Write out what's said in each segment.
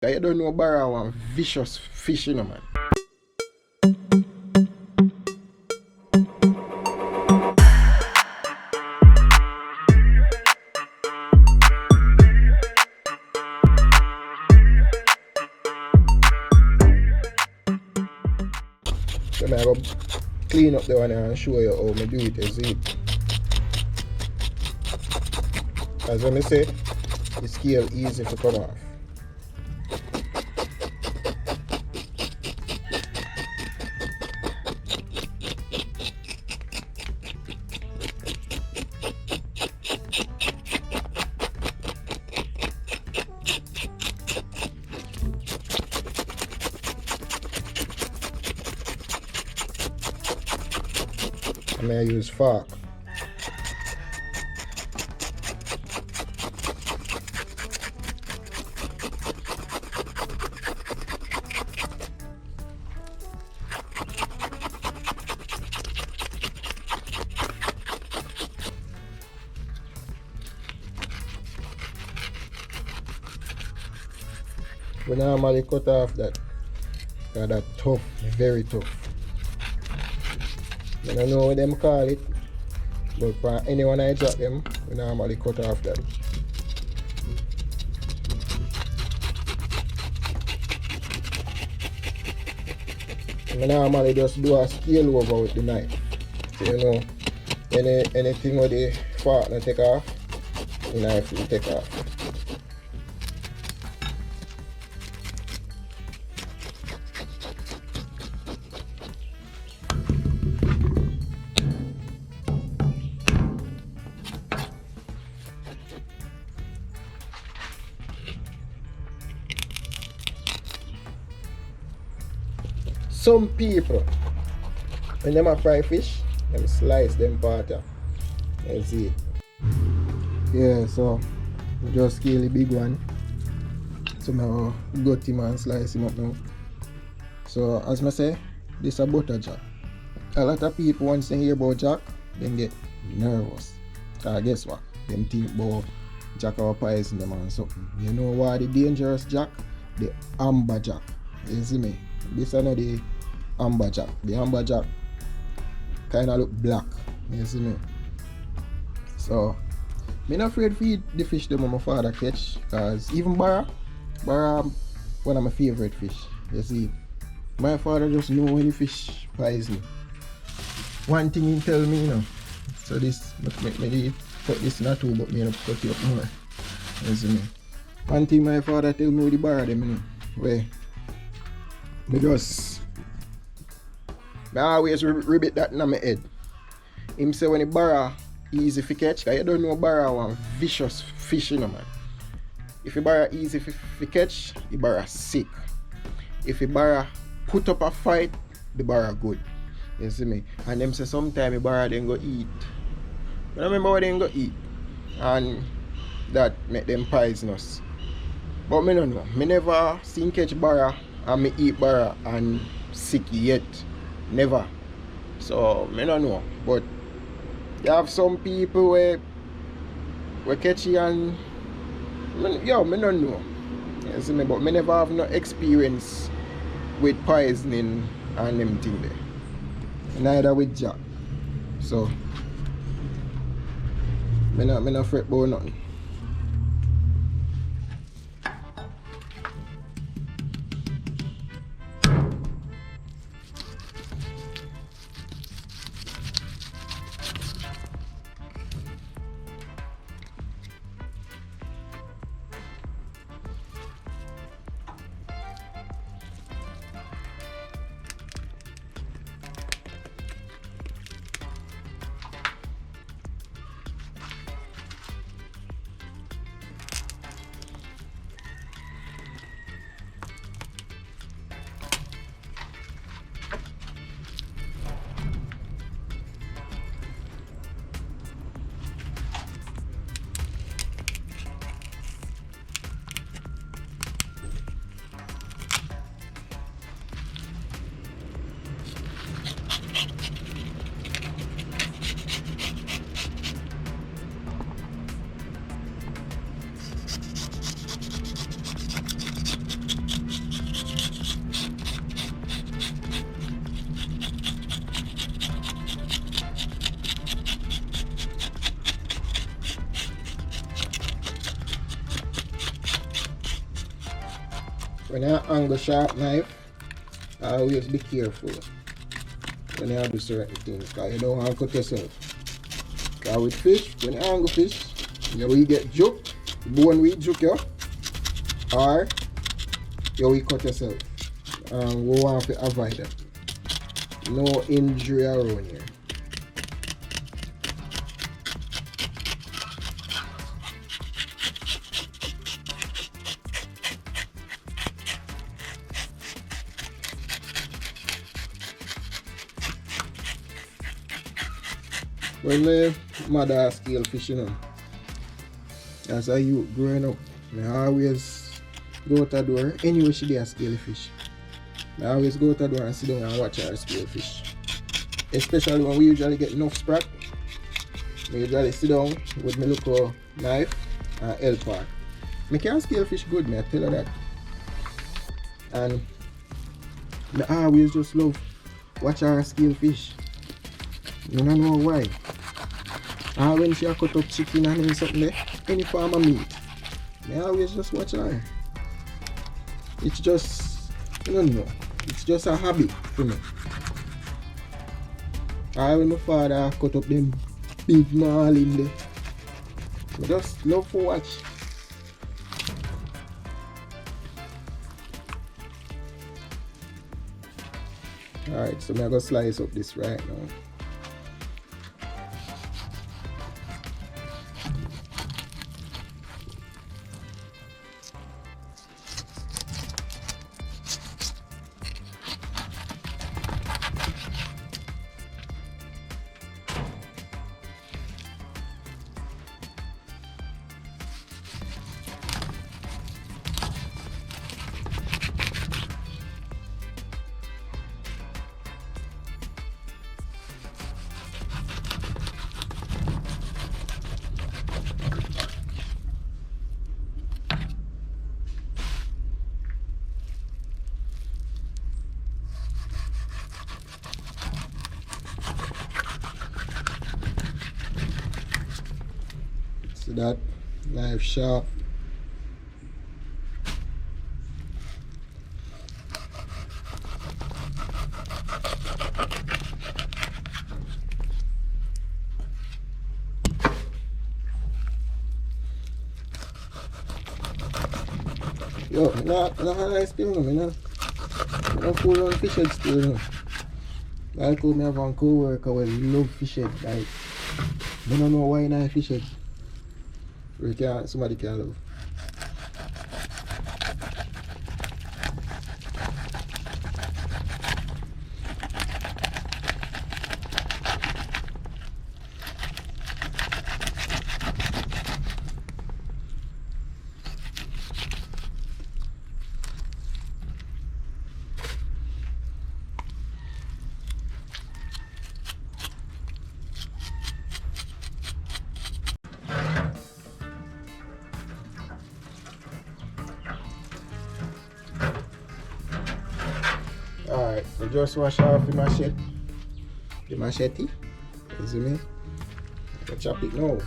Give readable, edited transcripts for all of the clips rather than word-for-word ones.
You don't know Barra one vicious fish, you know, man. So I go clean up the one and show you how I do it, you see. As when I say, the scale easy to come off. And I use fork. We normally cut off that, because that's tough, very tough. I don't know what them call it, but for anyone I drop them, we normally cut off that. I normally just do a scale over with the knife. So you know, anything with the fork not take off, the knife will take off. Some people, when them a fry fish, them slice them part of. You see it. Yeah, so just scale the big one. So now gut him and slice him up now. So as I say, this is a butter jack. A lot of people once they hear about jack, then get nervous. Cause guess what? Them think about jack or poison them and something. You know why the dangerous jack? The amber jack. You see me? This is not the amber jack. The amber jack kinda look black. You see me? So I'm not afraid to feed the fish them my father catch, cause even Barra one of my favorite fish. You see, my father just know when the fish poison. One thing he tell me, you know. So this me cut this in a two, but me not cut it up more. You see me? One thing my father tell me with the Barra them, you know, where I always ribbit that in my head. Him say when the Barra easy to catch, cause you don't know Barra one vicious fish, you know, man. If the Barra easy to catch, the Barra sick. If the Barra put up a fight, the Barra good. You see me? And them say sometime the Barra then go eat. But I remember what they go eat. And that make them poisonous. But me don't know. Me never seen catch Barra and me eat Barra and sick yet. Never. So me don't know. But you have some people where catch it and me don't know. You see me? But me never have no experience with poisoning and them thing there. Neither with jack. So me not fret about nothing. when you angle sharp knife, always be careful when you do certain things, because you don't want to cut yourself. Because with fish, when you angle fish, you will get juked, the bone will juke you, or you will cut yourself. We want to avoid that. No injury around here. When my mother scale fish, you know, as a youth growing up, I always go out the door, anyway she did scale fish. I always go out the door and sit down and watch her scale fish. Especially when we usually get enough sprat. I usually sit down with my little knife and help her. I can scale fish good, I tell her that. And I always just love watch her scale fish. I don't know why. And when she cut up chicken and something there, any form of meat, I always just watch her. It's just, I don't know, it's just a hobby for me. When my father cut up them big marlin there, I just love to watch. Alright, so I'm going to slice up this right now. See that knife sharp. Yo, not nice thing, no. I don't fool on fish head still, no. Like how I have one co-worker who love fish head, like, I don't know why not fish head. Somebody can love. Alright, so just wash off the machete. You see me? I chop it now. You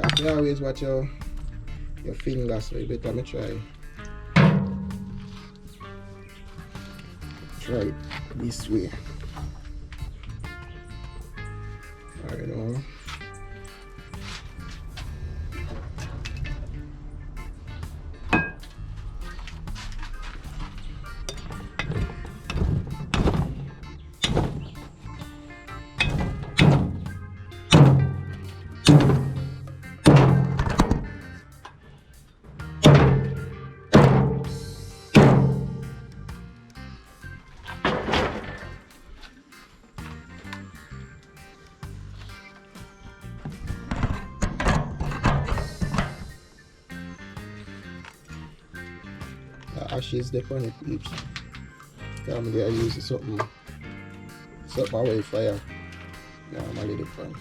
have to always watch your fingers, so you better me try it this way. Alright now. Ashes there on it, peeps. Come there, I use something away fire. Normally the fun.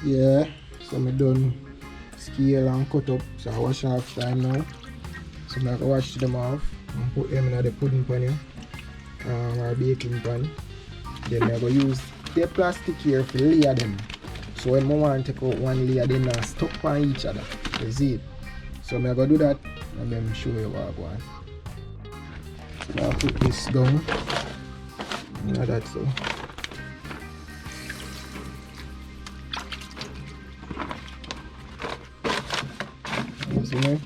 Yeah, so I done scale and cut up, so I wash off time now. So I can wash them off and put them in the pudding pan or baking pan. Then I go use the plastic here to layer them. So when I want to take out one layer, then I stuck on each other. You see it? So I go do that and then show you what I want. So I'll put this down. Like that so. You see me?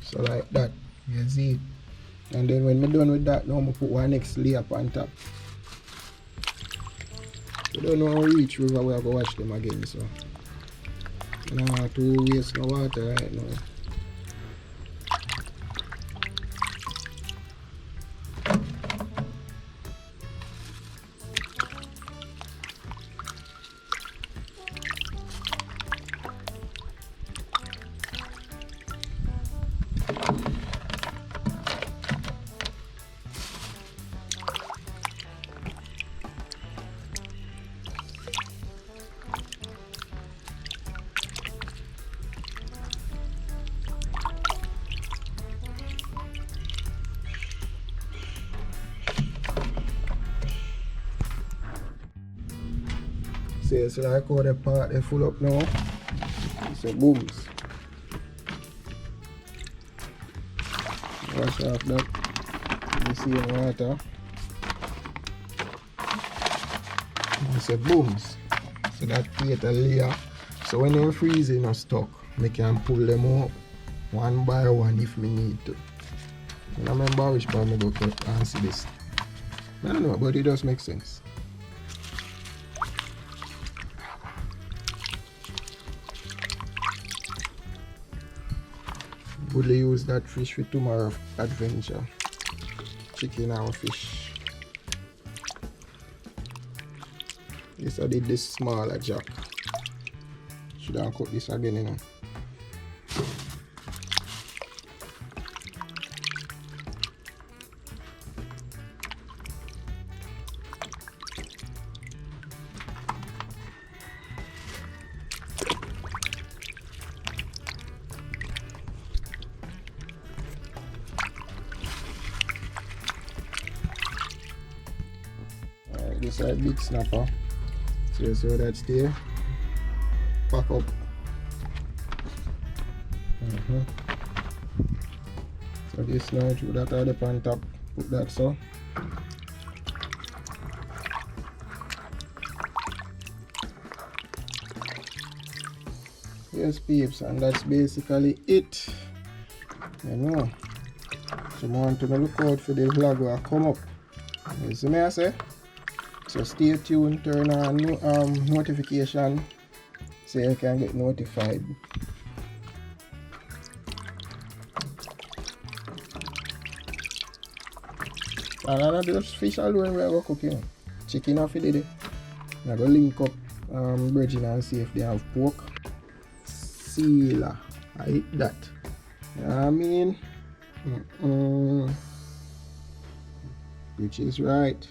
So like that, you see it. And then when I'm done with that, now I'm put one next layer on top. I don't know how reach river where I go wash them again, so nah, to waste no water right now. See, so like how the part they full up now. So booms. Wash off that. You see in water. And say booms. So that create a layer. So when they're freezing or stuck, I can pull them up one by one if me need to. I don't remember which part I go cut and see this. I don't know, but it does make sense. Would use that fish for tomorrow adventure. Chicken or fish. This I did this smaller jack. Should I cook this again, you know? This is a big snapper. So you see how that's there. Pack up. So this now, through that all the on top. Put that so. Yes peeps, and that's basically it. You know. So I want to look out for the vlog will come up. You see me I say? So stay tuned, turn on notification so you can get notified. And I don't just fish alone where I go cooking. Chicken off it there. I go link up Bridging and see if they have pork. Sealer. I eat that. You know what I mean? Which is right.